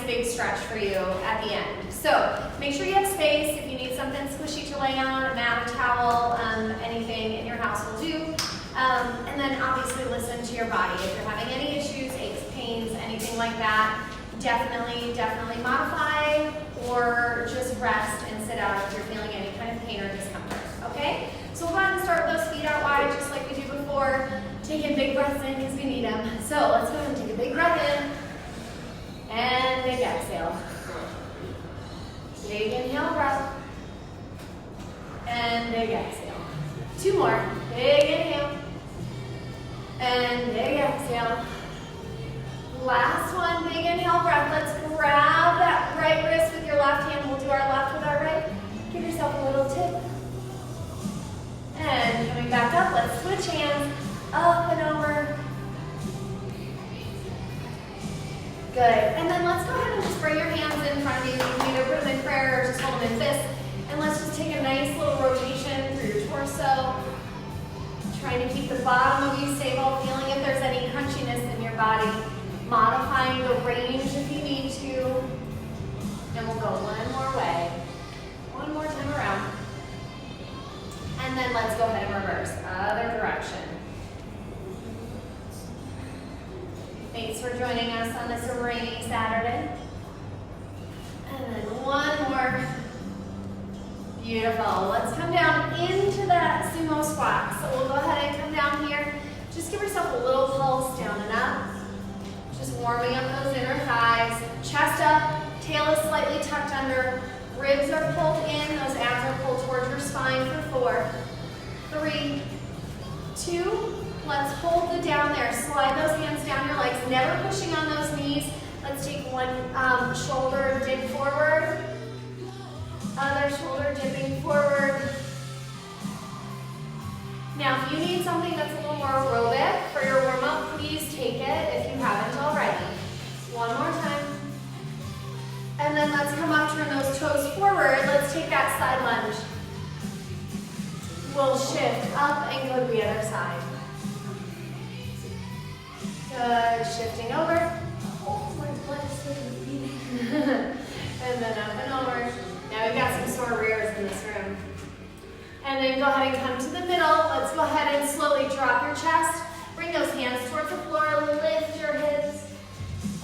big stretch for you at the end. So make sure you have space. If you need something squishy to lay on, a mat, a towel, anything in your house will do. And then obviously listen to your body. If you're having any issues, aches, pains, anything like that, definitely modify or just rest and sit out if you're feeling any kind of pain or discomfort, okay? So we'll go ahead and start with those feet out wide just like we do before. Taking big breaths in because we need them. So let's go ahead and take a big breath in and big exhale. Big inhale, breath. And big exhale. 2 more. Big inhale. And big exhale. Last one, big inhale, breath. Let's grab that right wrist with your left hand. We'll do our left with our right. Give yourself a little tip. And coming back up, let's switch hands. Up and over. Good. And then let's go ahead and just bring your hands in front of you. You can either put them in prayer or just hold them in fists. And let's just take a nice little rotation through your torso. Trying to keep the bottom of you stable, feeling if there's any crunchiness in your body. Modifying the range if you need to. And we'll go one more way. One more time around. And then let's go ahead and reverse. Other direction. Thanks for joining us on this rainy Saturday. And then one more. Beautiful. Let's come down into that sumo squat. So we'll go ahead and come down here. Just give yourself a little pulse down and up. Just warming up those inner thighs. Chest up, tail is slightly tucked under. Ribs are pulled in, those abs are pulled towards your spine for 4, 3, 2. Let's hold the down there. Slide those hands down your legs, never pushing on those knees. Let's take one shoulder dip forward. Other shoulder dipping forward. Now, if you need something that's a little more aerobic for your warm-up, please take it if you haven't already. One more time. And then let's come up, turn those toes forward. Let's take that side lunge. We'll shift up and go to the other side. Good, shifting over. Oh, my blood is still beating. And then up and over. Now we've got some sore rears in this room. And then go ahead and come to the middle. Let's go ahead and slowly drop your chest. Bring those hands towards the floor, lift your hips.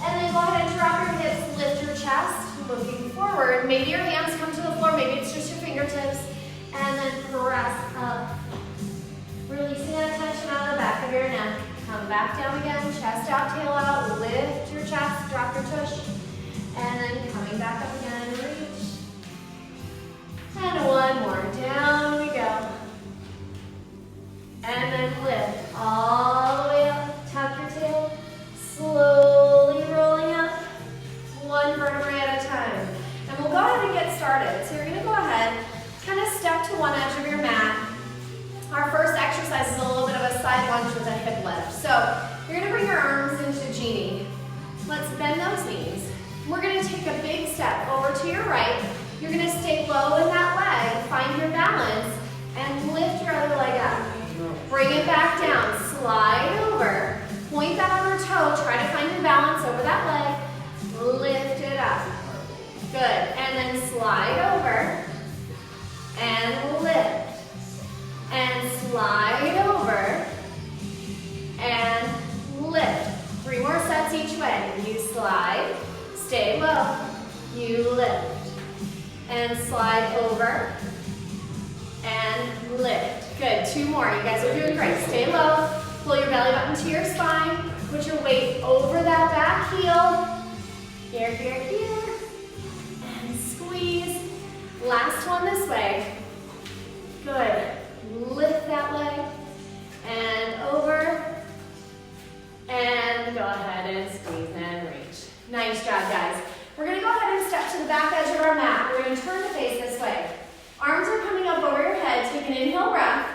And then go ahead and drop your hips, lift your chest, looking forward. Maybe your hands come to the floor, maybe it's just your fingertips. And then press up. Releasing that tension out of the back of your neck. Come back down again, chest out, tail out, lift your chest, drop your tush. And then coming back up again, reach. And one more, down we go. And then lift all the way up, tuck your tail, slowly rolling up, one vertebrae at a time. And we'll go ahead and get started. So you're gonna go ahead, kind of step to one edge of your mat. Our first exercise is a little bit of a side lunge with a hip lift. So you're gonna bring your arms into genie. Let's bend those knees. We're gonna take a big step over to your right. You're gonna stay low in that leg, find your balance, and lift your other leg up. Bring it back down, slide over. Point that other toe, try to find your balance over that leg. Lift it up. Good, and then slide over, and lift. And slide over, and lift. 3 more sets each way. You slide, stay low, you lift. And slide over, and lift. Good, 2 more. You guys are doing great. Stay low, pull your belly button to your spine, put your weight over that back heel. Here, here, here. And squeeze. Last one this way. Good. Lift that leg, and over, and go ahead and squeeze and reach. Nice job, guys. We're gonna go ahead and step to the back edge of our mat. We're gonna turn the face this way. Arms are coming up over your head. Take an inhale breath.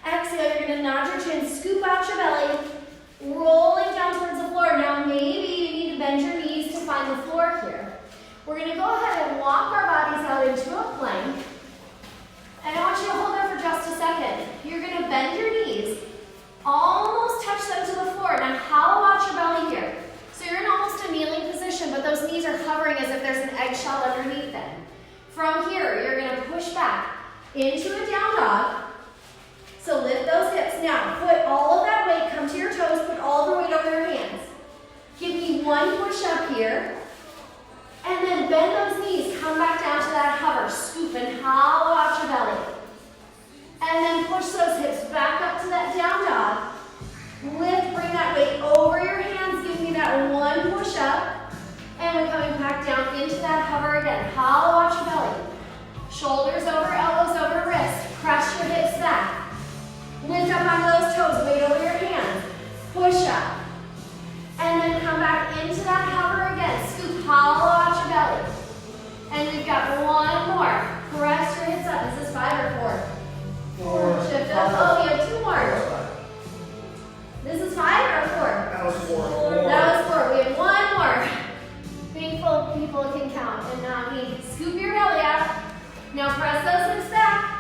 Exhale, you're gonna nod your chin, scoop out your belly, rolling down towards the floor. Now maybe you need to bend your knees to find the floor here. We're gonna go ahead and walk our bodies out into a plank. And I want you to hold there for just a second. You're gonna bend your knees, almost touch them to the floor. Now hollow out your belly here. So you're in almost a kneeling position, but those knees are hovering those hips back up to that down dog. Lift, bring that weight over your hands. Give me that one push up. And we're coming back down into that hover again. Hollow out your belly. Shoulders over, elbows over, wrist. Press your hips back. Lift up onto those toes, weight over your hands. Push up. And then come back into that hover again. Scoop, hollow out your belly. And we've got one more. Press your hips up. Is this 5 or 4? 4. Shift up. Oh, we have 2 more. This is 5 or 4? That was 4. That was 4. We have 1 more. Thankful people can count and not me. Scoop your belly out. Now press those hips back.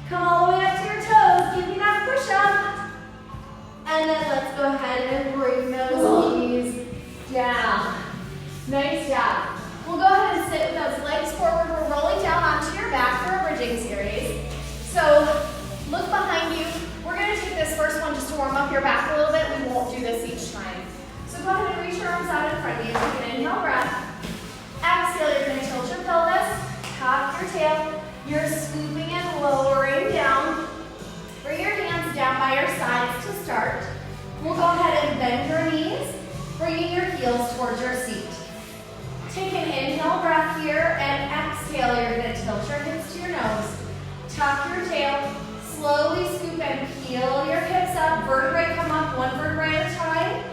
Come all the way up to your toes. Give me that push up. And then let's go ahead and bring those knees down. Nice job. We'll go ahead and sit with those legs forward. We're rolling down onto your back for a bridging series. So look behind you. We're going to take this first one just to warm up your back a little bit. We won't do this each time. So go ahead and reach your arms out in front of you. Take an inhale breath. Exhale, you're going to tilt your pelvis, cock your tail. You're scooping and lowering down. Bring your hands down by your sides to start. We'll go ahead and bend your knees, bringing your heels towards your seat. Take an inhale breath here and exhale. You're going to tilt your hips to your nose. Tuck your tail. Slowly scoop and peel your hips up. Vertebrae come up, one vertebrae at a time.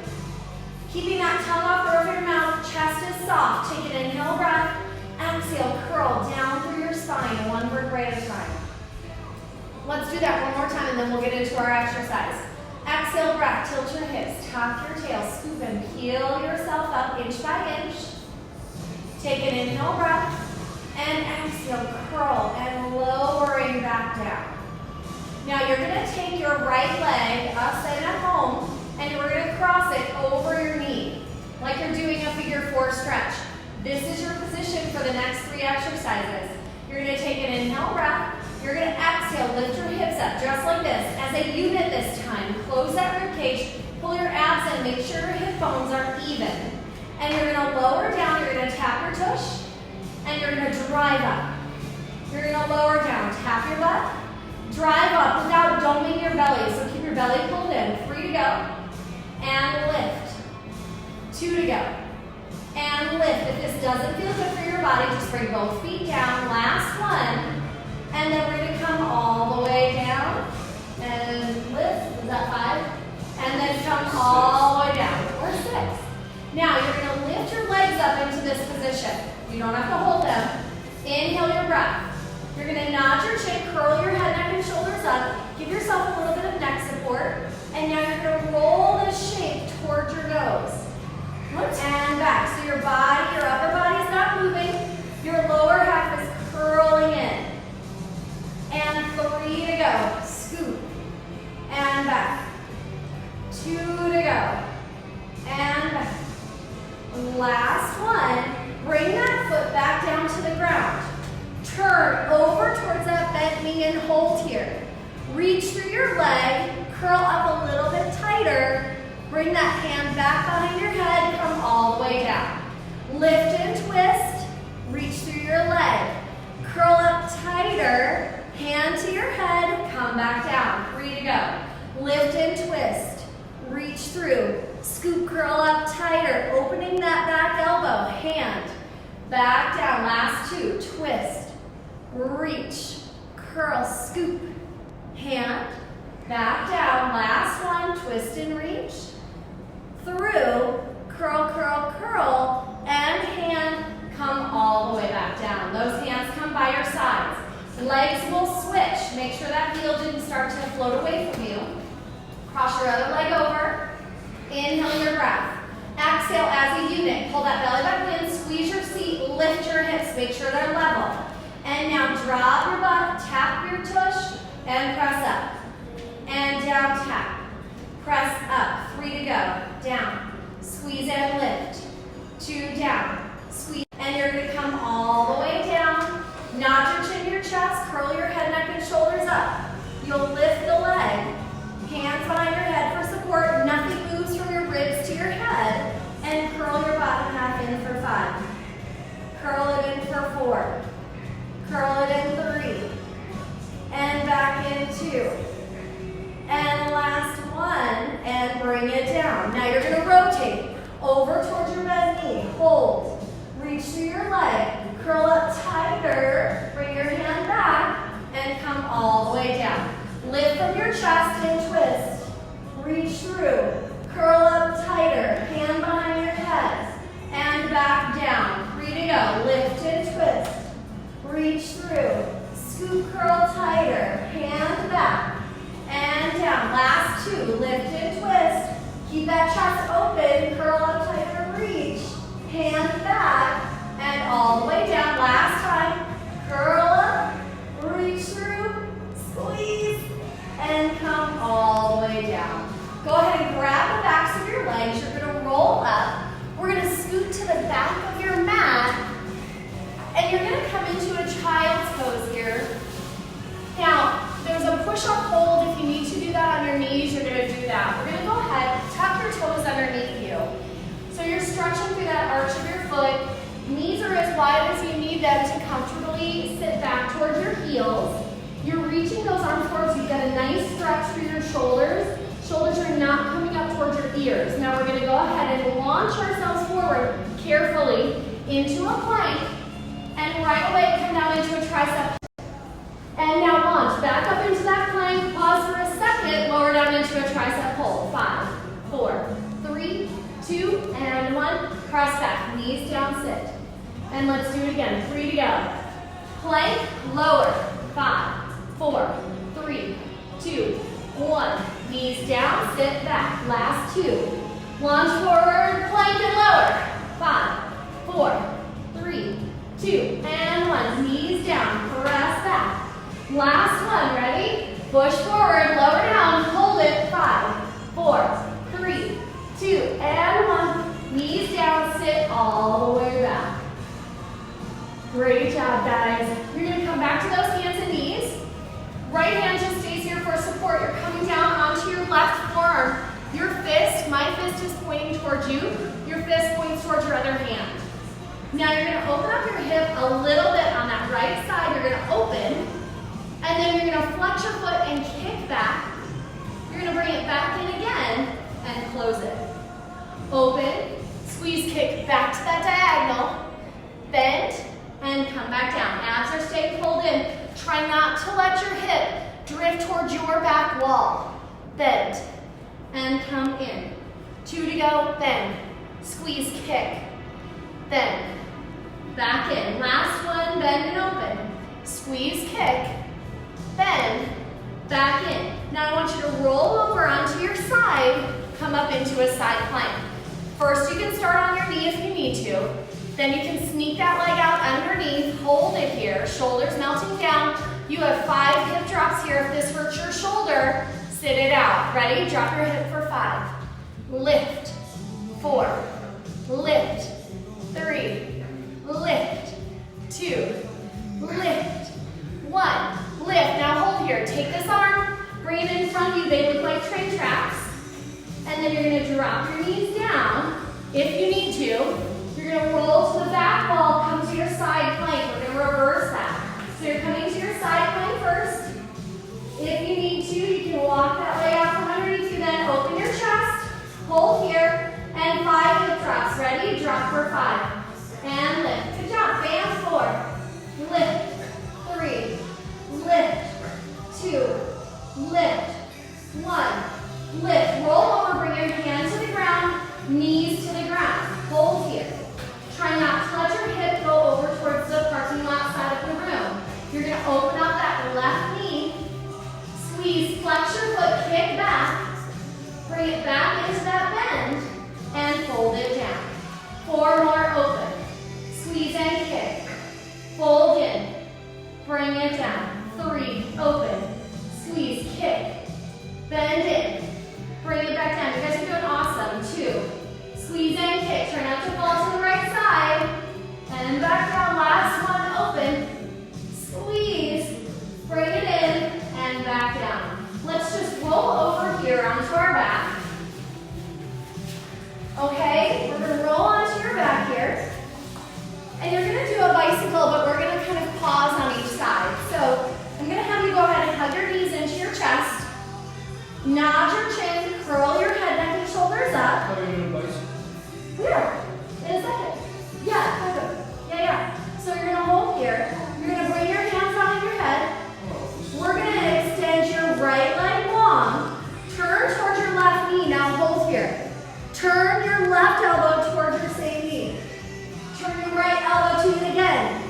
Keeping that tongue off the roof of your mouth. Chest is soft. Take an inhale breath. Exhale, curl down through your spine, one vertebrae at a time. Let's do that one more time and then we'll get into our exercise. Exhale breath, tilt your hips, tuck your tail, scoop and peel yourself up inch by inch. Take an inhale breath and exhale, curl and lowering back down. Now you're going to take your right leg, us and at home, and we're going to cross it over your knee, like you're doing a figure 4 stretch. This is your position for the next 3 exercises. You're going to take an inhale breath. You're going to exhale, lift your hips up just like this. As a unit this time, close that rib cage, pull your abs in, make sure your hip bones are even. And you're going to lower down, you're going to tap your tush, and you're going to drive up. You're going to lower down, tap your butt, drive up without doming your belly. So keep your belly pulled in, 3 to go, and lift. 2 to go. And lift. If this doesn't feel good for your body, just bring both feet down. Last one. And then we're going to come all the way down. And lift. Is that 5? And then come all the way down. Or 6. Now you're going to lift your legs up into this position. You don't have to hold them. Inhale your breath. You're going to nod your chin, curl your head, neck, and shoulders up. Give yourself a little bit of neck support. And now you're going to roll this shape towards your nose. And back. So your body, your upper body is not moving. Your lower half is curling in. And 3 to go. Scoop. And back. 2 to go. And back. Last one. Bring that foot back down to the ground. Turn over towards that bent knee and hold here. Reach through your leg. Curl up a little bit tighter. Bring that hand back behind your head, come all the way down. Lift and twist, reach through your leg. Curl up tighter, hand to your head, come back down. 3 to go. Lift and twist, reach through. Scoop, curl up tighter, opening that back elbow, hand. Back down, last 2, twist, reach, curl, scoop, hand. Back down, last one, twist and reach. Through, curl, curl, curl, and hand, come all the way back down. Those hands come by your sides. Legs will switch. Make sure that heel didn't start to float away from you. Cross your other leg over. Inhale your breath. Exhale as a unit. Pull that belly back in, squeeze your seat, lift your hips, make sure they're level. And now drop your butt, tap your tush, and press up. And down, tap. Press up, 3 to go, down, squeeze and lift, 2 down, squeeze, and you're going to come all the way down, nod your chin to your chest, curl your head, neck, and shoulders up. You'll lift the leg, hands behind your head for support, nothing moves from your ribs to your head, and curl your bottom half in for 5. Curl it in for 4. Curl it in 3. And back in 2. over towards your bent knee. Hold. Reach through your leg. Curl up tighter. Bring your hand back and come all the way down. Lift from your chest and twist. Reach through. Curl up tighter. Hand behind your head. And back down. 3 to go. Lift and twist. Reach through. Scoop, curl tighter. Hand back. And down. Last 2. Lift and twist. Keep that chest open. Curl up tighter. Reach. Hand back. And all the way down. Last time. Curl up. Reach through. Squeeze. And come all the way down. Go ahead and grab the backs of your legs. You're going to roll up. We're going to scoot to the back of your mat. And you're going to come into a child's pose here. Now, there's a push-up hold. If you need to do that on your knees, you're going to do that. We're going to go ahead, tuck your toes underneath you. So you're stretching through that arch of your foot. Knees are as wide as you need them to comfortably sit back towards your heels. You're reaching those arms forward so you get a nice stretch through your shoulders. Shoulders are not coming up towards your ears. Now we're going to go ahead and launch ourselves forward carefully into a plank. And right away come down into a tricep. And now launch back up into that plank. Pause for a second. Lower down into a tricep hold. 5, 4, 3, 2, and 1. Cross back. Knees down, sit. And let's do it again. 3 to go. Plank, lower. 5, 4, 3, 2, 1. Knees down, sit back. Last 2. Launch forward, plank and lower. 5, 4, 3, 2, and 1. Knees down, press back. Last one, ready? Push forward, lower down, hold it. 5, 4, 3, 2, and 1. Knees down, sit all the way back. Great job, guys. You're going to come back to those hands and knees. Right hand just stays here for support. You're coming down onto your left forearm. Your fist, my fist is pointing towards you. Your fist points towards your other hand. Now you're going to open up your hip a little bit on that right side. You're going to open. And then you're going to flex your foot and kick back. You're going to bring it back in again and close it. Open, squeeze, kick back to that diagonal. Bend, and come back down. Abs are staying pulled in. Try not to let your hip drift towards your back wall. Bend, and come in. 2 to go, bend. Squeeze, kick. Bend, back in. Last one, bend and open. Squeeze, kick. Bend, back in. Now I want you to roll over onto your side, come up into a side plank. First, you can start on your knee if you need to. Then you can sneak that leg out underneath, hold it here, shoulders melting down. You have 5 hip drops here. If this hurts your shoulder, sit it out. Ready? Drop your hip for 5. Lift, 4, lift, 3, lift, 2, lift, 1. Lift. Now hold here. Take this arm, bring it in front of you. They look like train tracks. And then you're going to drop your knees down if you need to. You're going to roll to the back wall, come to your side plank. We're going to reverse that. So you're coming to your side plank first. If you need to, you can walk that leg out from underneath you. Then open your chest, hold here, and 5 hip drops. Ready? Drop for 5. And lift. Good job. Bam. 4. Lift. 3. Lift. 2. Lift. 1. Lift. Roll over. Bring your hands to the ground. Knees to the ground. Hold here. Try not to let your hip go over towards the parking lot side of the room. You're going to open up that left knee. Squeeze. Flex your foot. Kick back. Bring it back into that bend. And fold it down. 4 more open. Squeeze and kick. Fold in. Bring it down. 3. Open. Squeeze. Kick. Bend in. Bring it back down. You guys are doing awesome. 2. Squeeze and kick. Try not to fall to the right side. And back down. Last one. Open. Squeeze. Bring it in. And back down. Let's just roll over here onto our back. Okay? We're going to roll onto your back here. And you're going to do a bicycle, but we're going to kind of pause on each side. So I'm going to have you go ahead and hug your knees into your chest. Nod your chin. Curl your head, neck, and shoulders up. Here, in a second. Yeah, perfect. Yeah. So you're gonna hold here. You're gonna bring your hands behind your head. We're gonna extend your right leg long. Turn towards your left knee. Now hold here. Turn your left elbow towards your same knee. Turn your right elbow to it again.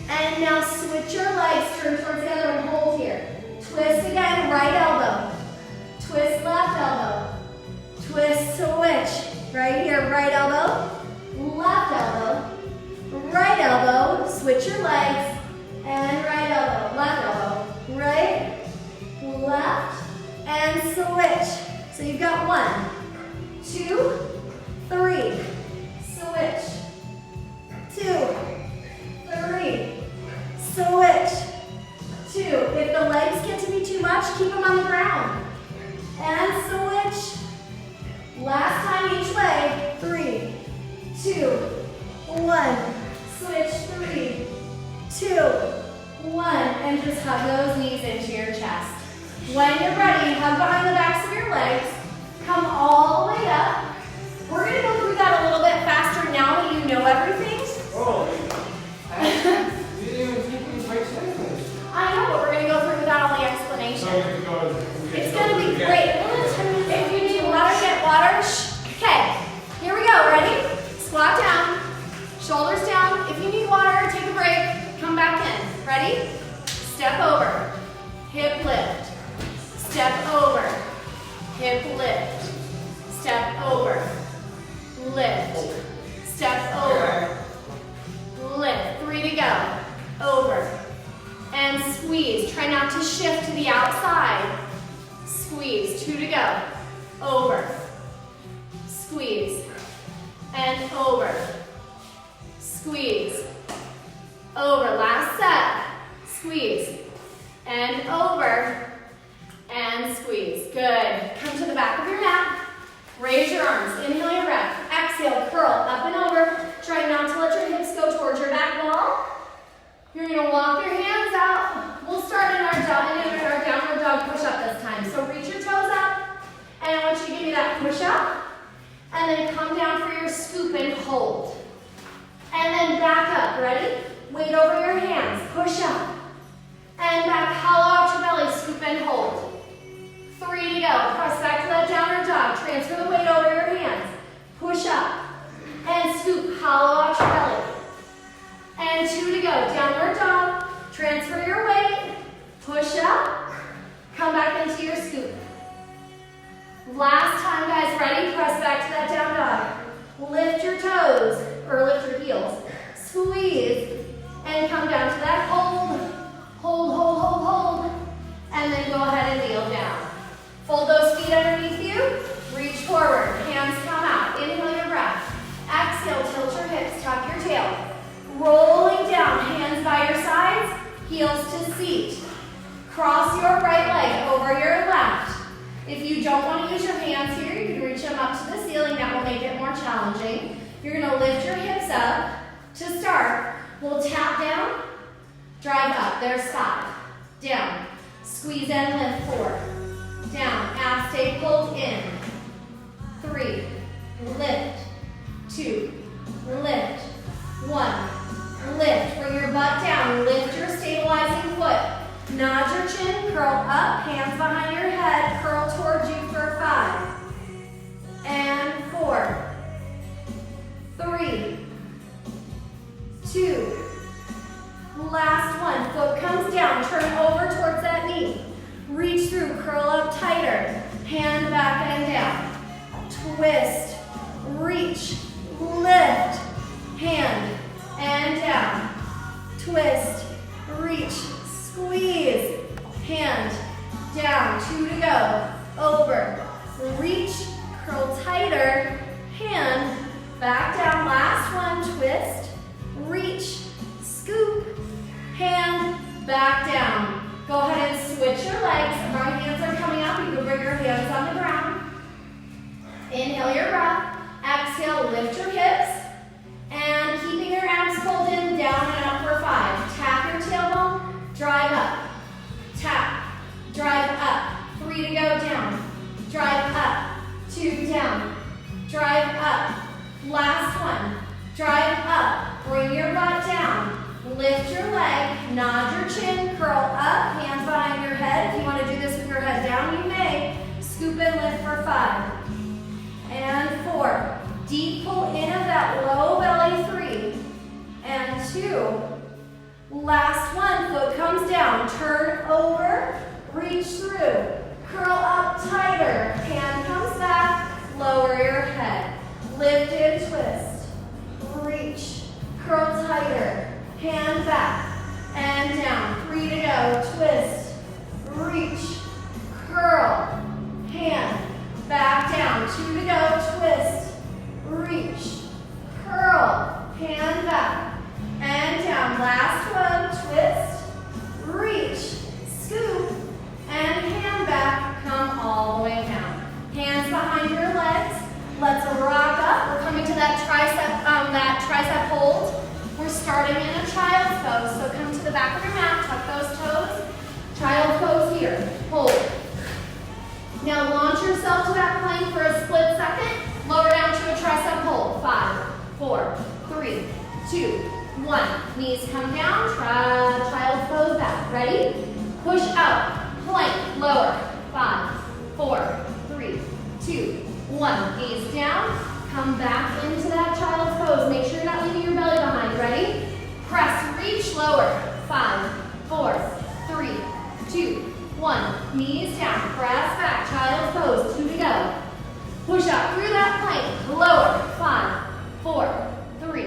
And now switch your legs, turn towards the other and hold here. Twist again, right elbow. Twist left elbow. Twist, switch. Right here, right elbow, left elbow, right elbow, switch your legs, and right elbow, left elbow, right, left, and switch. So you've got 1, 2, 3, switch, 2, 3, switch, 2. If the legs get to be too much, keep them on the ground, and switch. Last time each leg, 3, 2, 1, switch, 3, 2, 1, and just hug those knees into your chest. When you're ready, hug behind the backs of your legs, come all the way up. We're gonna go through that a little bit faster now that you know everything. Oh, you didn't even teach me quite seconds. I know, but we're gonna go through without all the explanation. It's gonna be great. If you need water, get water. Okay, here we go. Ready? Squat down, shoulders down. If you need water, take a break. Come back in. Ready? Step over, hip lift. Step over, hip lift. Step over, lift. Step over, lift. 3 to go. Over and squeeze. Try not to shift to the outside. Squeeze, 2 to go, over, squeeze, and over, squeeze, over, last set, squeeze, and over, and squeeze, good. Come to the back of your mat, raise your arms, inhale your breath, exhale, curl up and over, try not to let your hips go towards your back wall. You're gonna walk your hands out. We'll start in our downward dog push-up this time. So reach your toes up, and I want you to give me that push-up, and then come down for your scoop and hold. And then back up, ready? Weight over your hands, push up. And back, hollow out your belly, scoop and hold. 3 to go, press back to that downward dog. Transfer the weight over your hands, push up, and scoop, hollow out your belly. And 2 to go, downward dog, transfer your weight, push up, come back into your scoop. Last time, guys, ready? Press back to that down dog. Lift your toes, or lift your heels, squeeze, and come down to that hold, hold, hold, hold, hold, and then go ahead and kneel down. Fold those feet underneath you, reach forward, hands come out, inhale your breath, exhale, tilt your hips, tuck your tail. Rolling down, hands by your sides, heels to seat. Cross your right leg over your left. If you don't want to use your hands here, you can reach them up to the ceiling. That will make it more challenging. You're going to lift your hips up. To start, we'll tap down, drive up. There's 5. Down. Squeeze and lift. 4. Down. Abs stay pulled in. 3. Lift. 2. Lift. 1. Lift, bring your butt down, lift your stabilizing foot. Nod your chin, curl up, hands behind your head, curl towards you for 5. And 4. 3. 2. Last one, foot comes down, turn over towards that knee. Reach through, curl up tighter, hand back and down. Twist, reach, lift, hand, and down. Twist, reach, squeeze, hand, down. 2 to go. Over, reach, curl tighter, hand, back down. Last one, twist, reach, scoop, hand, back down. Go ahead and switch your legs. Right hands are coming up. You can bring your hands on the ground. Inhale your breath. Exhale, lift your hips. And keeping your abs pulled in, down and up for 5. Tap your tailbone, drive up. Tap, drive up. 3 to go, down. Drive up, 2 down. Drive up, Last one. Drive up, bring your butt down. Lift your leg, nod your chin, curl up, hands behind your head. If you want to do this with your head down, you may. Scoop and lift for 5. And 4. Deep pull in of that low belly. 3. And 2. Last one, foot comes down, turn over, reach through. Curl up tighter, hand comes back, lower your head. Lift and twist, reach, curl tighter. Hand back and down. 3 to go. Twist, reach, curl, hand, back down. 2 to go. Twist, reach, curl, hand back and down. Last one. Twist, reach, scoop, and hand back. Come all the way down. Hands behind your legs. Let's rock up. We're coming to that tricep hold. We're starting in a child's pose, so come to the back of your mat, tuck those toes. Child's pose here, hold. Now launch yourself to that plank for a split second. Lower down to a tricep hold. 5, 4, 3, 2, 1. Knees come down, child's pose back. Ready? Push out, plank, lower. 5, 4, 3, 2, 1. Gaze down. Come back into that child's pose. Make sure you're not leaving your belly behind. Ready? Press, reach, lower. 5, 4, 3, 2, 1. Knees down. Press back. Child's pose. 2 to go. Push up through that plank. Lower. 5, 4, 3,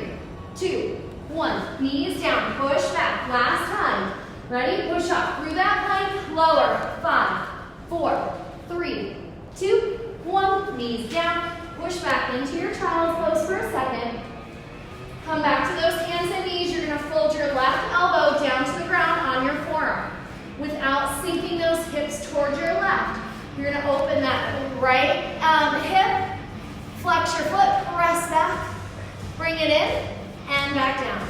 2, 1. Knees down. Push back. Last time. Ready? Push up through that plank. Lower. 5, 4, 3, 2, 1. Knees down. Push back into your child's pose for a second. Come back to those hands and knees. You're going to fold your left elbow down to the ground on your forearm without sinking those hips towards your left. You're going to open that right hip, flex your foot, press back, bring it in, and back down.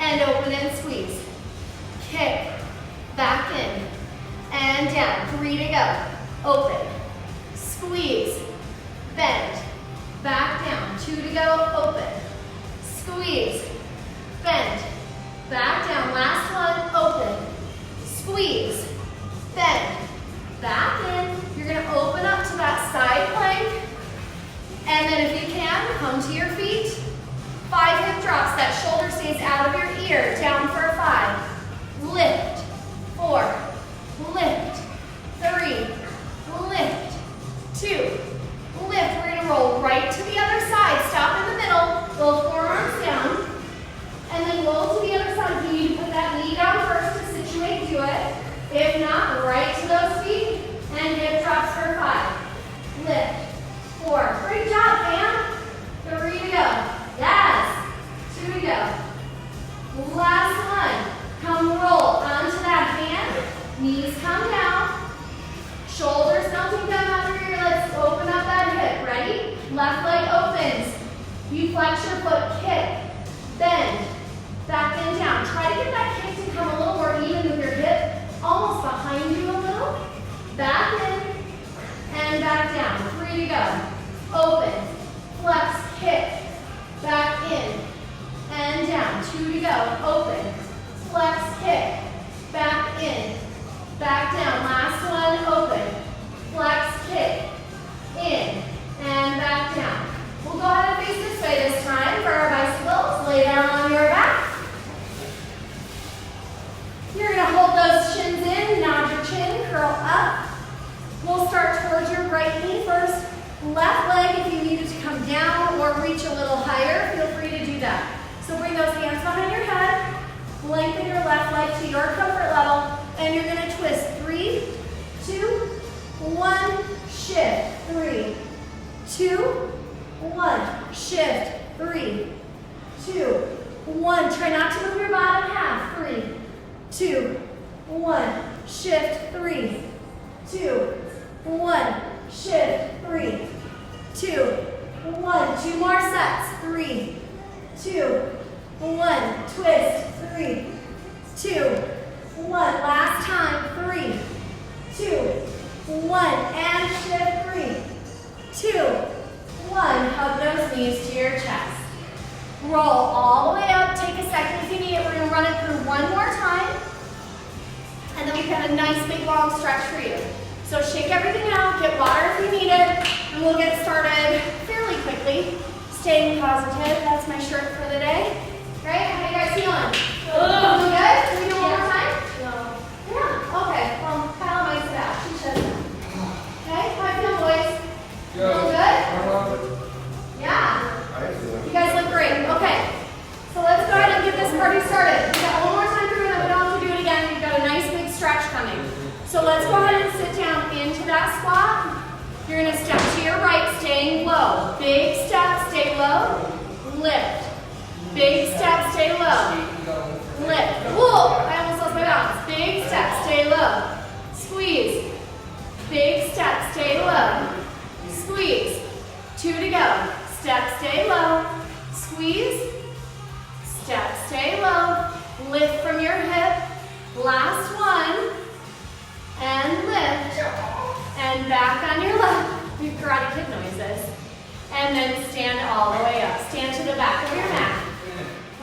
And open and squeeze. Kick, back in, and down. 3 to go. Open, squeeze, bend, back down. 2 to go, open, squeeze, bend, back down. Last one, open, squeeze, bend, back in. You're going to open up to that side plank. And then if you can, come to your feet. 5 hip drops, that shoulder stays out of your ear. Down for 5. Lift, 4, lift, 3, lift, 2, lift. We're going to roll right to the other side. Stop in the middle, roll forearms down, and then roll to the other side. If you need to put that knee down first to situate, do it. If not, right to those feet, and hip drops for 5. Lift, 4. Great job, fam. 3 to go. Yes. 2 to go. Last one. Come roll onto that hand. Knees come down. Shoulders melting down under your legs. Open up that hip. Ready? Left leg opens. You flex your foot. Kick. Bend. Back and down. Try to get that kick to come a little more even with your hip almost behind you a little. Back in and back down. 3 to go. Open. Flex. Kick. Back in and down. 2 to go. Open. Flex. Kick. Back in. Back down. Last one. Open. Flex. Kick. In and back down. We'll go ahead and face this way this time for our bicycles. Lay down on your back. You're going to hold those shins in. Nod your chin. Curl up. We'll start towards your right knee first. Left leg, if you need it to come down or reach a little higher, feel free to do that. So bring those hands behind your head. Lengthen your left leg to your comfort level. And you're going to twist. 3, 2, 1. Shift. 3, 2, 1. Shift. 3, 2, 1. Try not to move your bottom half. 3, 2, 1. Shift. 3, 2, 1. Shift. 3, 2, 1. 2 more sets. 3, 2, 1. Twist. 3, 2, 1. Last time. 3, 2, 1. And shift. 3, 2, 1. Hug those knees to your chest. Roll all the way up. Take a second if you need it. We're going to run it through one more time. And then we've got a nice big long stretch for you. So shake everything out, get water if you need it, and we'll get started fairly quickly. Staying positive, that's my shirt for the day. Great, how you guys feeling? Feeling good? Can we do one more time? No. Yeah, okay, well, Kyle might sit out. She should. Okay, how you feeling, boys? Feeling good? Yeah. You guys look great. Okay, so let's go ahead and get this party started. We got one more time through, and then we don't have to do it again. We've got a nice big stretch coming. So let's go ahead and sit down into that squat. You're going to step to your right, staying low. Big step, stay low. Lift. Big step, stay low. Lift. Whoa, I almost lost my balance. Big step, stay low. Squeeze. Big step, stay low. Squeeze. 2 to go. Step, stay low. Squeeze. Step, stay low. Lift from your hip. Last one. And lift. And back on your left. Your Karate Kid noises. And then stand all the way up. Stand to the back of your mat.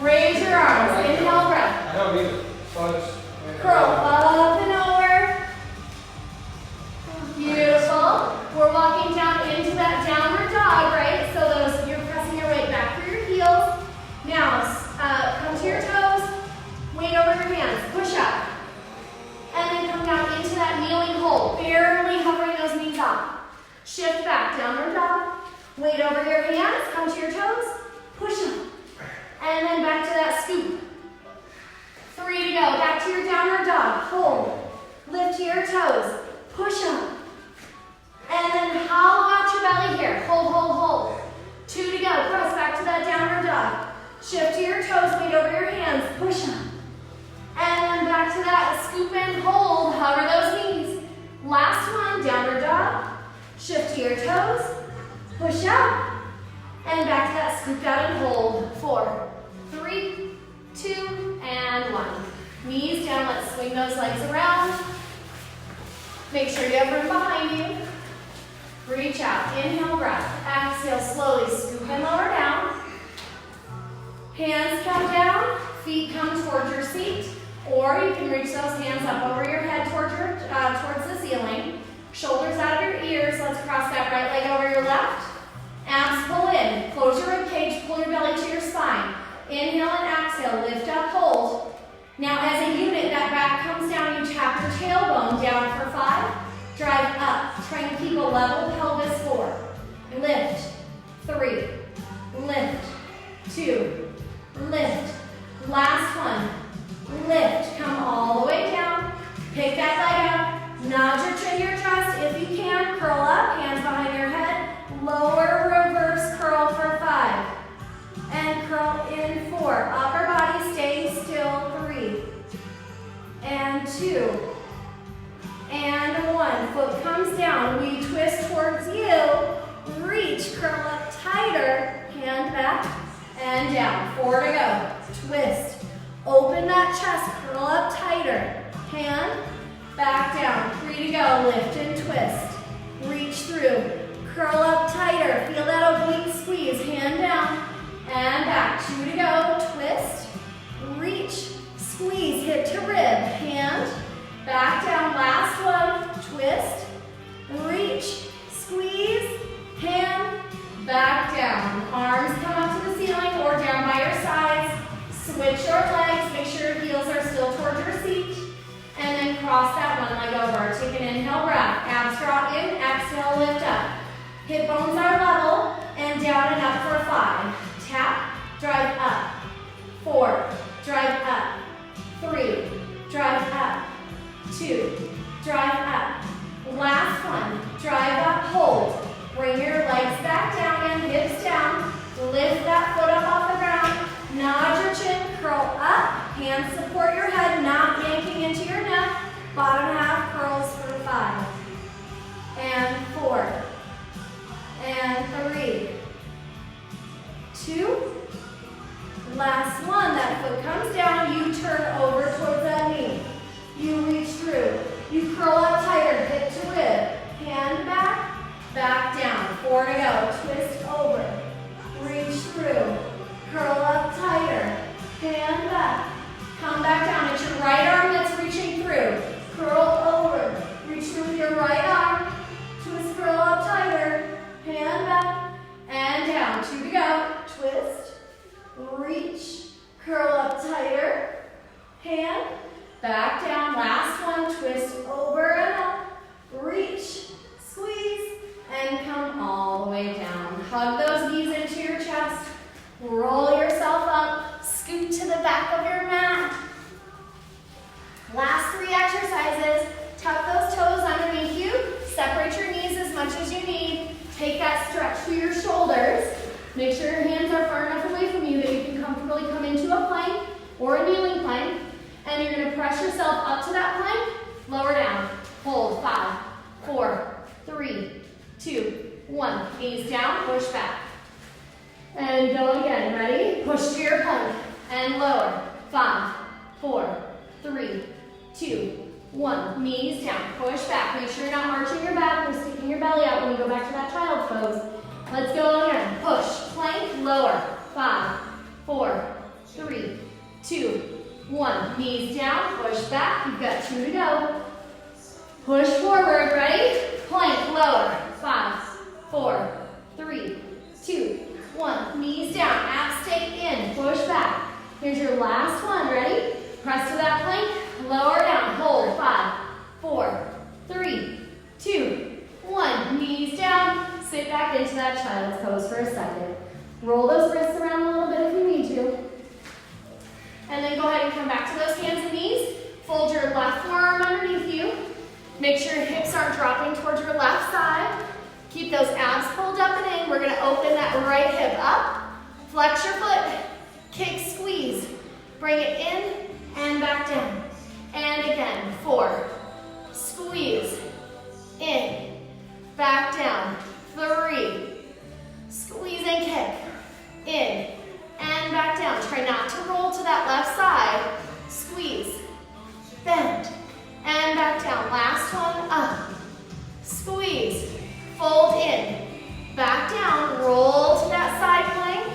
Raise your arms. Inhale, breath. I don't need it. Curl up and over. Beautiful. We're walking down into that downward dog, right? So those, you're pressing your weight back through your heels. Now, come to your toes. Weight over your hands. Push up. And then come down into that kneeling hold. Barely hovering those knees up. Shift back. Downward dog. Weight over your hands. Come to your toes. Push up. And then back to that scoop. 3 to go. Back to your downward dog. Hold. Lift to your toes. Push up. And then hollow out your belly here. Hold, hold, hold. 2 to go. Press back to that downward dog. Shift to your toes. Weight over your hands. Push up. And then back to that scoop and hold. Hover those knees. Last one. Downward dog. Shift to your toes. Push up. And back to that scoop out and hold. 4, 3, 2, and 1. Knees down. Let's swing those legs around. Make sure you have room behind you. Reach out. Inhale, breath. Exhale, slowly scoop and lower down. Hands come down. Feet come towards your seat. Or you can reach those hands up over your head towards the ceiling. Shoulders out of your ears. Let's cross that right leg over your left. Abs pull in. Close your rib cage. Pull your belly to your spine. Inhale and exhale. Lift up, hold. Now as a unit, that back comes down. You tap your tailbone down for 5. Drive up. Try and keep a level pelvis. 4. Lift. 3. Lift. 2. Lift. Last one. Lift. Come all the way down. Pick that leg up. Nod your chin to your chest. If you can, curl up. Hands behind your head. Lower reverse curl for 5. And curl in 4. Upper body stay still. 3. And 2. And 1. Foot comes down. We twist towards you. Reach. Curl up tighter. Hand back and down. 4 to go. Twist. Open that chest. Curl up tighter. Hand back down. 3 to go. Lift and twist. Reach through. Curl up tighter. Feel that oblique squeeze. Hand down and back. 2 to go. Twist. Reach. Squeeze. Hip to rib. Hand back down. Last one. Twist. Reach. Squeeze. Hand back down. Arms come up to the ceiling or down by your sides. Switch your legs. Make sure your heels are still towards your seat. And then cross that one leg over. Take an inhale breath. Abs draw in. Exhale, lift up. Hip bones are level. And down and up for 5. Tap. Drive up. 4. Drive up. 3. Drive up. 2. Drive up. Last one. Drive up. Hold. Bring your legs back down and hips down. Lift that foot up off the ground. Nod your chin, curl up. Hands support your head, not yanking into your neck. Bottom half curls for 5. And 4. And 3. 2. Last one. That foot comes down. You turn over towards that knee. You reach through. You curl up tighter, hip to rib. 4 to go. Twist over. Reach through. Curl up tighter. Hand back. Come back down. It's your right arm that's reaching through. Curl over. Reach through with your right arm. Twist, curl up tighter. Hand back. And down. 2 to go. Twist. Reach. Curl up tighter. Hand. Back down. Last one. Twist over and up. Reach. Squeeze. And come all the way down. Hug those knees into your chest. Roll yourself up. Scoot to the back of your mat. Last 3 exercises. Tuck those toes underneath you. Separate your knees as much as you need. Take that stretch through your shoulders. Make sure your hands are far enough away from you that you can comfortably come into a plank or a kneeling plank. And you're going to press yourself up to that plank. Lower down. Hold. 5, 4, 3, 2, 1. Knees down. Push back. And go again. Ready? Push to your plank. And lower. 5, 4, 3, 2, 1. Knees down. Push back. Make sure you're not arching your back or sticking your belly out when you go back to that child's pose. Let's go again. Push. Plank. Lower. 5, 4, 3, 2, 1. Knees down. Push back. You've got 2 to go. Push forward. Ready? Plank. Lower. 5, 4, 3, 2, 1. Knees down. Abs stay in. Push back. Here's your last one. Ready? Press to that plank. Lower down. Hold. 5, 4, 3, 2, 1. Knees down. Sit back into that child's pose for a second. Roll those wrists around a little bit if you need to. And then go ahead and come back to those hands and knees. Fold your left forearm underneath you. Make sure your hips aren't dropping towards your left side. Keep those abs pulled up and in. We're going to open that right hip up. Flex your foot. Kick, squeeze. Bring it in and back down. And again. 4. Squeeze. In. Back down. 3. Squeeze and kick. In. And back down. Try not to roll to that left side. Squeeze. Bend. And back down. Last one. Up. Squeeze. Fold in. Back down. Roll to that side plank.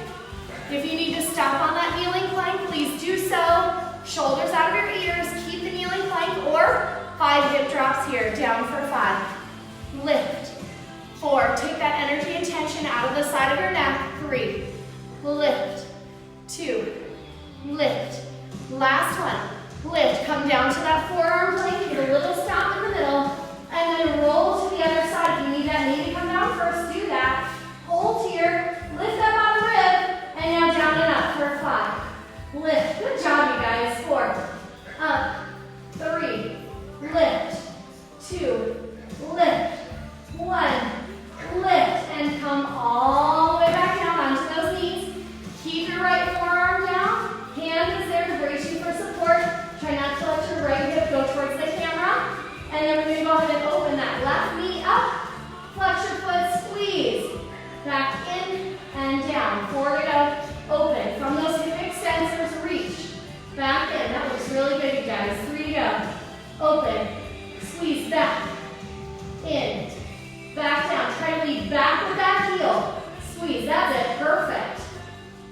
If you need to stop on that kneeling plank, please do so. Shoulders out of your ears. Keep the kneeling plank or 5 hip drops here. Down for 5. Lift. 4. Take that energy and tension out of the side of your neck. 3. Lift. 2. Lift. Last one. Lift. Come down to that forearm plank. Get a little stop in the middle. And then roll to the other side. If you need that knee to come down first, do that. Hold here. Lift up on the rib. And now down and up for 5. Lift. Good job, you guys. 4. Up. 3. Lift. 2. Lift. 1. Lift. And come all the way back down onto those knees. Keep your right forearm down. Hand is there to brace you for support. Try not to let your right hip go towards the camera. And then we're going to go ahead and open that left knee up. Flex your foot, squeeze. Back in and down. 4 to go. Open. From those hip extensors, reach. Back in. That looks really good, you guys. 3 to go. Open. Squeeze back. In. Back down. Try to lead back with that heel. Squeeze. That's it. Perfect.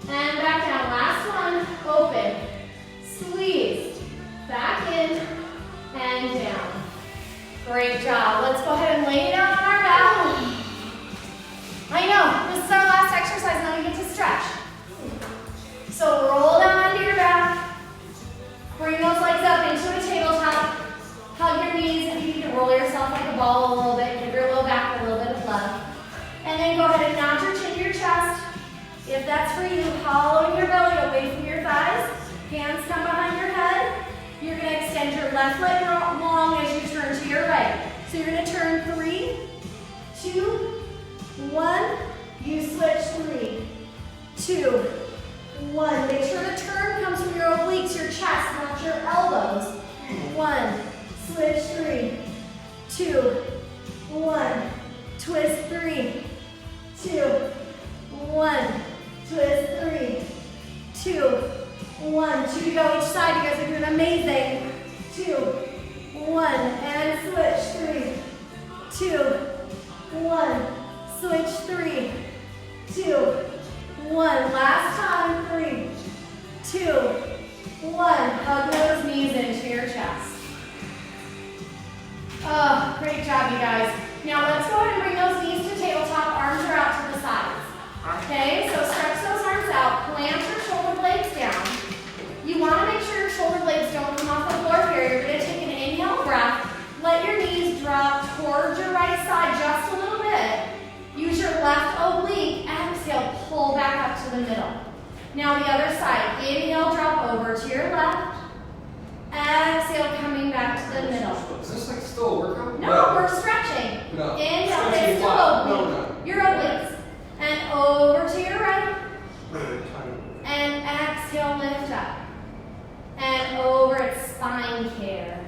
And back down. Last one. Open. Squeeze. Back in and down. Great job. Let's go ahead and lay down on our back. I know, this is our last exercise, now we get to stretch. So roll down onto your back. Bring those legs up into a tabletop. Hug your knees if you need to roll yourself like a ball a little bit. Give your low back a little bit of love. And then go ahead and nod your chin to your chest. If that's for you, hollowing your belly away from your thighs. Hands come behind your head. You're going to extend your left leg long as you turn to your right. So you're going to turn 3, 2, 1. You switch 3, 2, 1. Make sure the turn comes from your obliques, your chest, not your elbows. 1. Switch 3, 2, 1. Twist 3, 2, 1. Twist 3, 2, 1. 2 to go each side. You guys are doing amazing. 2, 1. And switch 3, 2, 1. Switch 3, 1. Last time. 3, 2, 1. Hug those knees into your chest. Oh, great job, you guys. Now let's go ahead and bring those knees to tabletop. Arms are out to the sides. Okay, so stretch those arms out. Plant your shoulder blades down. You want to make sure your shoulder blades don't come off the floor here. You're going to take an inhale breath. Let your knees drop towards your right side just a little bit. Use your left oblique. Exhale, pull back up to the middle. Now the other side. Inhale, drop over to your left. Exhale, coming back to the middle. Is this like still a workout? No, we're stretching. No. Inhale, Stretching it's still what? oblique. No. Your obliques. And over to your right. And exhale, lift up. And over, it's spine care.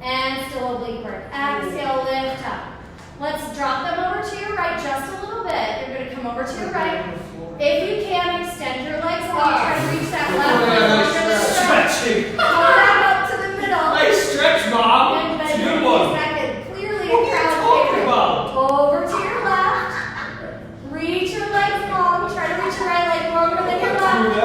And still oblique work. Exhale, lift up. Let's drop them over to your right just a little bit. You're going to come over to your right. If you can, extend your legs long. Try to reach that left leg. Stretching. Come back up to the middle. Nice stretch, Mom. And It's a bend good your one. knees back in. Clearly What a are you crowd talking favorite. about? Over to your left. Reach your legs long. Try to reach your right leg longer than your left.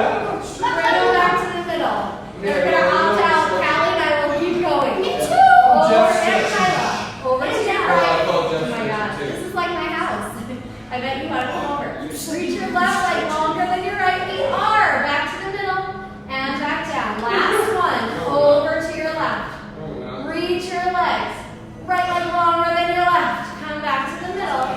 Bring them back to the middle. They're going to opt out. Callie and I will keep going. Me too. Over and Kyla. Over to your right. Oh my gosh. This is like my house. I bet you want to come over. Reach your left leg longer than your right. We are. Back to the middle. And back down. Last one. Over to your left. Reach your legs. Right leg longer than your left. Come back to the middle.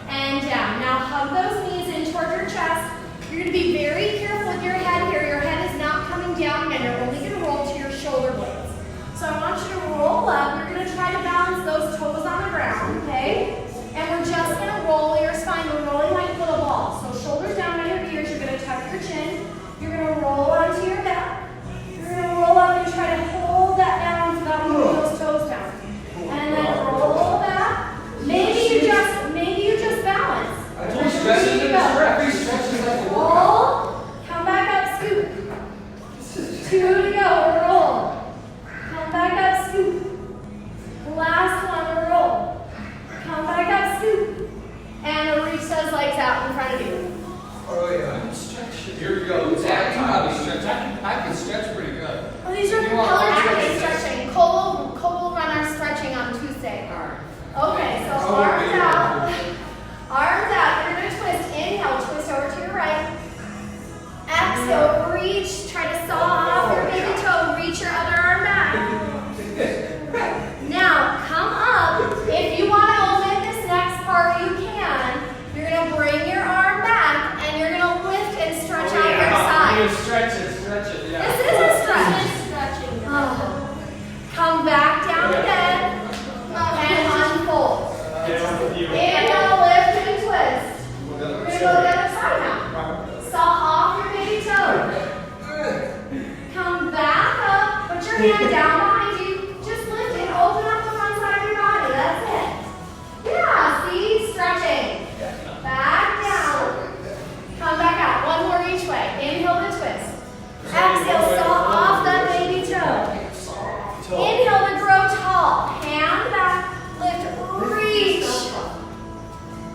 And down. Now hug those knees in toward your chest. You're going to be very careful with your head here. Your head is not coming down again. You're only going to roll to your shoulder blades. So I want you to roll up. You're going to try to balance those toes on the ground, okay? And we're just going to roll your spine. We're rolling like a little ball. So shoulders down by your ears. You're going to tuck your chin. You're going to roll onto your back. You're going to roll up and try to hold that balance without moving those toes down. And then roll back. Maybe you just balance. I told you stretching is a stretch. Stretching like a workout. Roll. Come back up, scoop. 2 to go. Roll. Come back up, scoop. Last one, roll. Come back up, scoop. And reach those legs out in front of you. Oh yeah. Here we go. Exactly how to stretch. I can stretch pretty good. Oh, these are You want color to active stretch? stretching. Cole will run our stretching on Tuesday. Alright. Okay, so Oh, arms yeah. out. Arms out. You're going to twist. Inhale, twist over to your right. Exhale, reach. Try to saw off your baby toe. Reach your other arm back. Now, come up. If you want to omit this next part, you can. You're going to bring your arm back, and you're going to lift and stretch out your side. Stretch it, yeah. This is a stretch. Oh. Come back down again, and unfold. Inhale, lift and twist. We're going to go the other side now. Saw off your baby toe. Come back up, put your hand down behind you. Just lift and open up the front side of your body. That's it. Yeah, see? Stretching. Back down. Come back out. One more each way. Inhale the twist. Exhale, saw off that baby toe. Inhale to grow tall. Hand back. Lift, reach.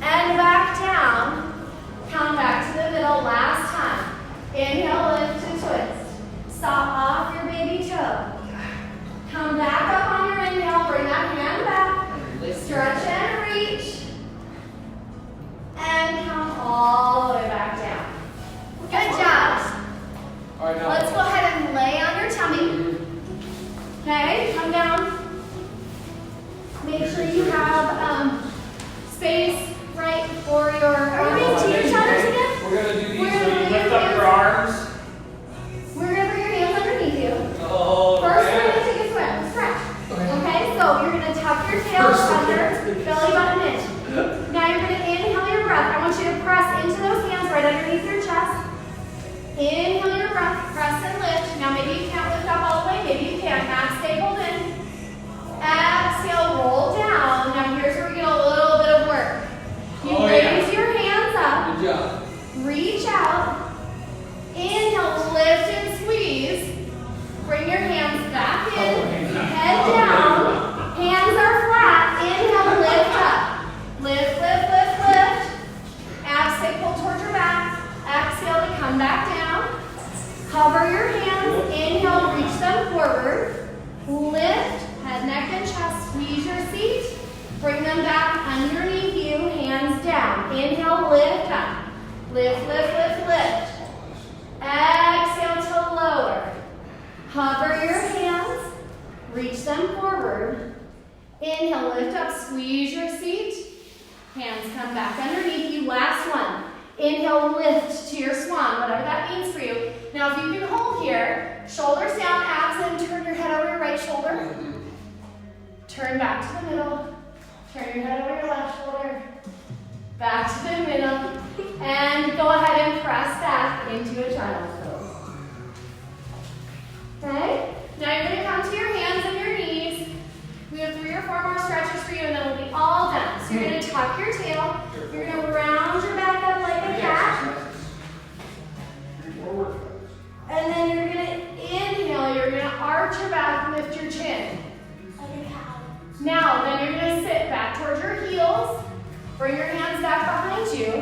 And back down. Come back to the middle. Last time. Inhale, lift and twist. Saw off your baby toe. Come back up on your inhale. Bring that hand back. Stretch and reach. And come all the way back down. Good job. All right, now. Let's go ahead and lay on your tummy. Okay, come down. Make sure you have space right for your. Are we going to teeter totters again? We're going to do these We're when gonna you lay lift your up hands- your arms. We're going to put your hands underneath you. Oh, First, we're yeah. going to take a swim, stretch. Okay, so you're going to tuck your tail under, belly button in. Now you're going to inhale your breath. I want you to press into those hands right underneath your chest. Inhale your breath, press and lift. Now maybe you can't lift up all the way, maybe you can. Max, stay pulled in. Exhale, roll down. Now here's where we get a little bit of work. You raise your hands up. Good job. Reach out. Inhale, lift and squeeze. Bring your hands back in. Head down. Hands are flat. Inhale, lift up. Lift, lift, lift, lift. Exhale, pull towards your back. Exhale. neck and chest. Squeeze your seat. Bring them back underneath you, hands down. Inhale, lift up. Lift, lift, lift, lift. Exhale to lower. Hover your hands. Reach them forward. Inhale, lift up, squeeze your seat. Hands come back underneath you. Last one. Inhale, lift to your swan, whatever that means for you. Now, if you can hold here, shoulders down, abs in, turn your head over your right shoulder. Turn back to the middle. Turn your head over your left shoulder. Back to the middle. And go ahead and press back into a child's pose. Okay? Now you're going to come to your hands and your knees. We have 3 or 4 more stretches for you, and then we'll be all done. So you're going to tuck your tail. You're going to round your back up like a cat. And then you're going to inhale. You're going to arch your back, lift your chin. Now, then you're going to sit back towards your heels. Bring your hands back behind you.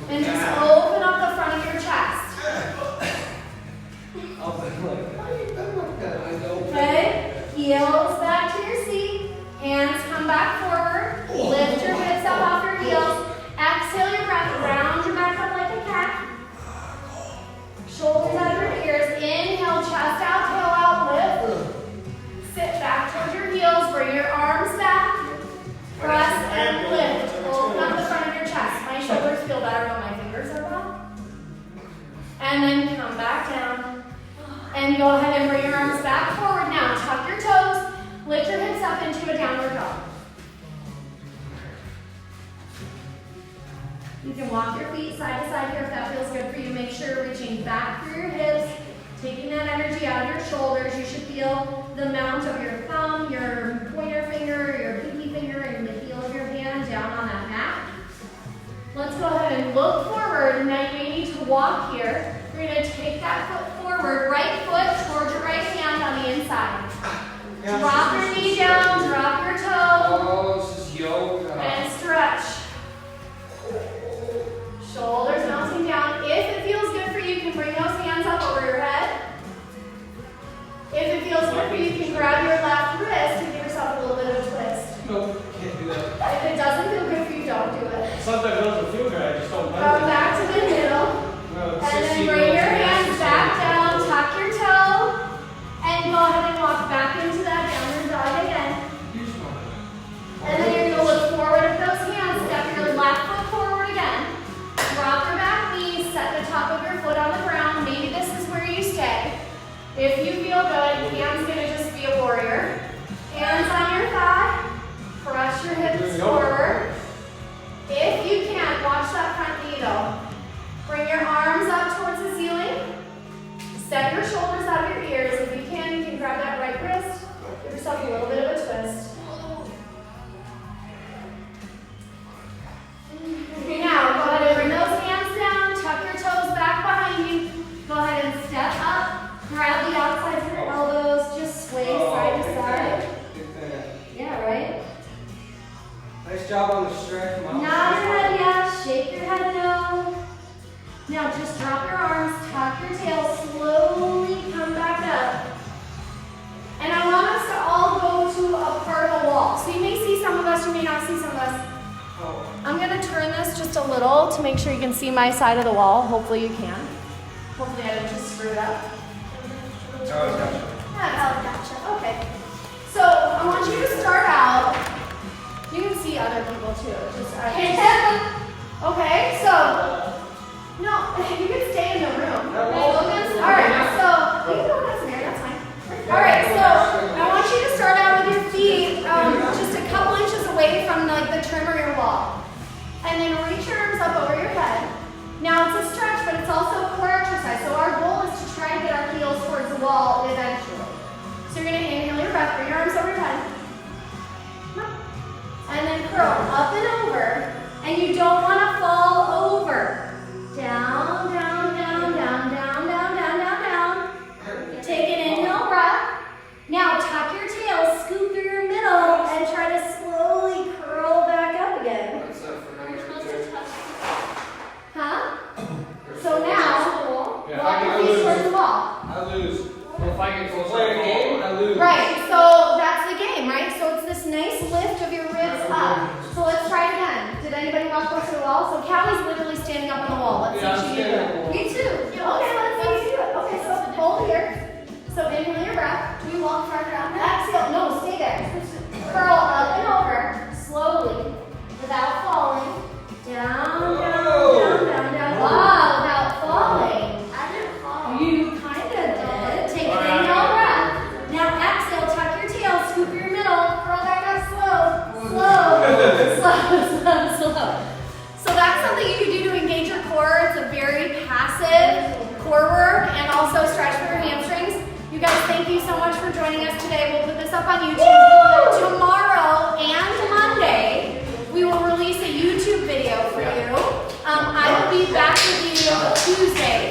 And just open up the front of your chest. Okay? Heels back to your seat. Hands come back forward. Lift your hips up off your heels. Exhale your breath. Round your back up like a cat. Shoulders out of your ears. Inhale, chest out, tail out, lift. Sit back towards your heels. Bring your arms back. Press and lift. Open up the front of your chest. My shoulders feel better when my fingers are up. And then come back down. And go ahead and bring your arms back forward now. Tuck your toes. Lift your hips up into a downward dog. You can walk your feet side to side here if that feels good for you. Make sure you're reaching back through your hips, taking that energy out of your shoulders. You should feel the mount of your thumb, your pointer finger, your pinky finger, and the heel of your hand down on that mat. Let's go ahead and look forward. Now you may need to walk here. You're going to take that foot forward, right foot towards your right hand on the inside. Drop your knee down, drop your toe. Oh, this is yoga. And stretch. Shoulders mounting down. If it feels good for you, you can bring those hands up over your head. If it feels good for you, you can grab your left wrist and give yourself a little bit of a twist. Nope, can't do that. If it doesn't feel good for you, don't do it. Sometimes it doesn't feel good, I just don't like Come it. back to the middle. No, And then bring your hands back down, tuck your toe, and go ahead and walk back into that downward dog again. And then you're going to look forward with those hands, step your left foot forward again. Drop your back knees, set the top of your foot on the ground. Maybe this is where you stay. If you feel good, hands going to just be a warrior. Hands on your thigh, press your hips forward. If you can, watch that front knee though. Bring your arms up towards the ceiling. Set your shoulders out of your ears. If you can grab that right wrist. Give yourself a little bit of a twist. Okay, now go ahead and bring those hands down. Tuck your toes back behind you. Go ahead and step up. Grab the outsides of your elbows. Just sway side to side. Yeah, right? Nice job on the stretch. Nod your head yes. Shake your head no. Now just drop your arms, tuck your tail, slowly come back up. And I want us to all go to a part of the wall. So you may see some of us, you may not see some of us. I'm going to turn this just a little to make sure you can see my side of the wall. Hopefully you can. Hopefully I didn't just screw it up. Yeah, gotcha. Okay. So I want you to start out. You can see other people too. Okay, so no, you can stay in the room. Alright, so you can go down there, that's fine. Alright, so I want you to start out with your feet just a couple inches away from like the trim or your wall. And then reach your arms up over your head. Now it's a stretch, but it's also a core exercise. So our goal is to try to get our heels towards the wall eventually. So you're going to inhale your breath, bring your arms over your head. And then curl up and over. And you don't want to fall over. Down, down, down, down, down, down, down, down, down. Take an inhale breath. Now tuck your tail, scoop through your middle, and try to slowly curl back up again. Huh? So now, walk your feet towards the wall. I lose. Well, if I get closer to the game, I lose. Right, so that's the game, right? So up to the wall. So Callie's literally standing up on the wall. Let's Yeah, see if she can do I'm it. Me too. Okay, let's see you do it. Okay, so hold here. So inhale your breath. Do you walk farther out? Exhale. No, stay there. Curl up and over slowly without falling. Down, down, down, down, down. Wow, without falling. I didn't fall. You kind of did. Take an inhale breath. Now exhale, tuck your tail, scoop your middle, curl back up slow, slow, slow, slow, slow. So that's something you can do to engage your core. It's a very passive core work and also stretch for your hamstrings. You guys, thank you so much for joining us today. We'll put this up on YouTube. Tomorrow and Monday, we will release a YouTube video for you. I will be back with you Tuesday.